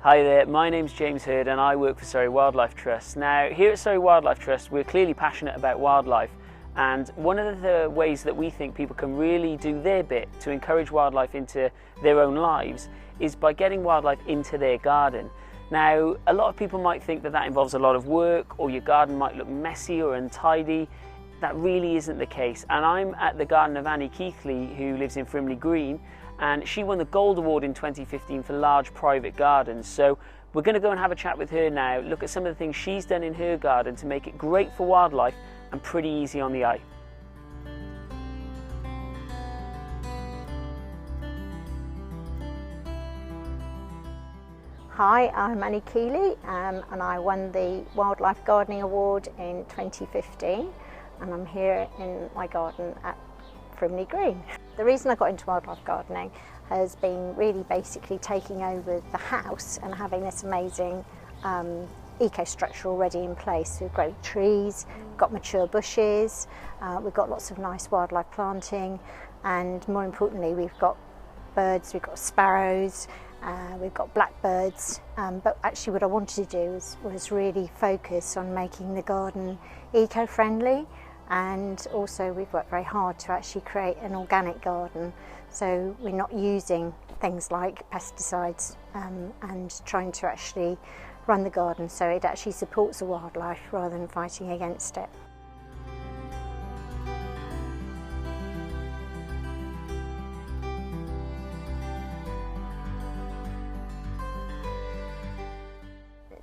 Hi there, my name's James Hurd and I work for Surrey Wildlife Trust. Now, here at Surrey Wildlife Trust, we're clearly passionate about wildlife, and one of the ways that we think people can really do their bit to encourage wildlife into their own lives is by getting wildlife into their garden. Now, a lot of people might think that that involves a lot of work, or your garden might look messy or untidy. That really isn't the case. And I'm at the garden of Annie Keighley, who lives in Frimley Green, and she won the Gold Award in 2015 for large private gardens. So we're going to go and have a chat with her now, look at some of the things she's done in her garden to make it great for wildlife and pretty easy on the eye. Hi, I'm Annie Keighley and I won the Wildlife Gardening Award in 2015, and I'm here in my garden at Frimley Green. The reason I got into wildlife gardening has been really basically taking over the house and having this amazing eco-structure already in place. We've great trees, we've got mature bushes, we've got lots of nice wildlife planting, and more importantly we've got birds, we've got sparrows, we've got blackbirds, but actually what I wanted to do was really focus on making the garden eco-friendly, and also we've worked very hard to actually create an organic garden, so we're not using things like pesticides and trying to actually run the garden so it actually supports the wildlife rather than fighting against it.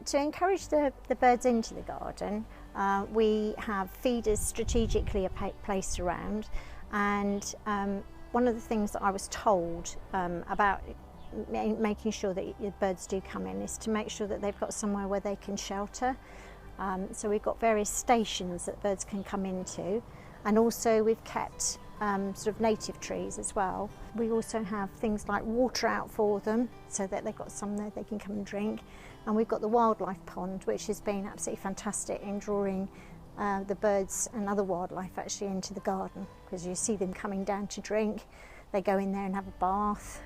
To encourage the birds into the garden, we have feeders strategically placed around, and one of the things that I was told about making sure that the birds do come in is to make sure that they've got somewhere where they can shelter. So we've got various stations that birds can come into, and also we've kept sort of native trees as well. We also have things like water out for them so that they've got somewhere they can come and drink. And we've got the wildlife pond, which has been absolutely fantastic in drawing the birds and other wildlife actually into the garden, because you see them coming down to drink, they go in there and have a bath,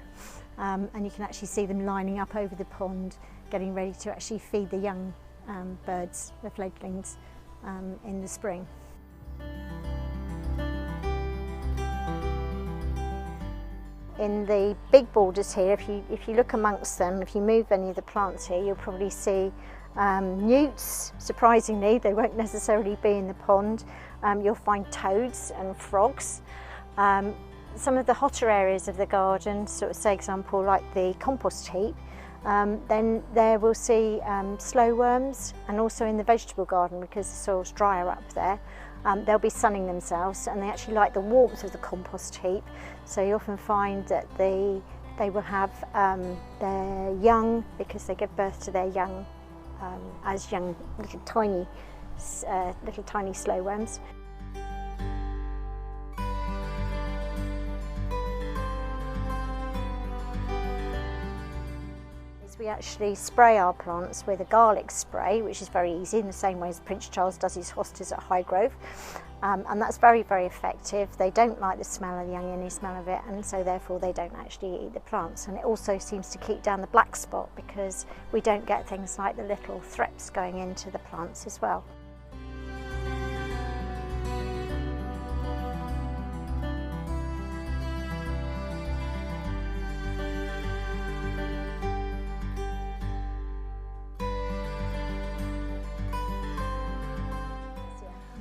and you can actually see them lining up over the pond getting ready to actually feed the young birds, the fledglings, in the spring. In the big borders here, if you look amongst them, if you move any of the plants here, you'll probably see newts. Surprisingly, they won't necessarily be in the pond. You'll find toads and frogs. Some of the hotter areas of the garden, sort of say example like the compost heap, then there we'll see slow worms, and also in the vegetable garden, because the soil's drier up there, they'll be sunning themselves and they actually like the warmth of the compost heap. So you often find that they will have their young, because they give birth to their young as young little tiny slow worms. We actually spray our plants with a garlic spray, which is very easy, in the same way as Prince Charles does his hostas at Highgrove, and that's very, very effective. They don't like the smell of the young, any smell of it, and so therefore they don't actually eat the plants. And it also seems to keep down the black spot, because we don't get things like the little thrips going into the plants as well.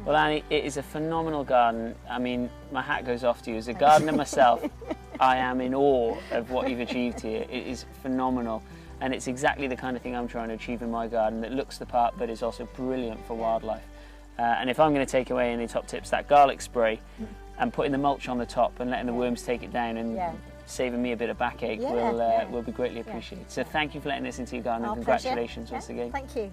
Well, Annie, it is a phenomenal garden. I mean, my hat goes off to you. As a gardener myself, I am in awe of what you've achieved here. It is phenomenal, and it's exactly the kind of thing I'm trying to achieve in my garden, that looks the part but is also brilliant for wildlife. And if I'm going to take away any top tips, that garlic spray and putting the mulch on the top and letting the worms take it down and saving me a bit of backache will be greatly appreciated. So thank you for letting us into your garden, and congratulations once again. Thank you.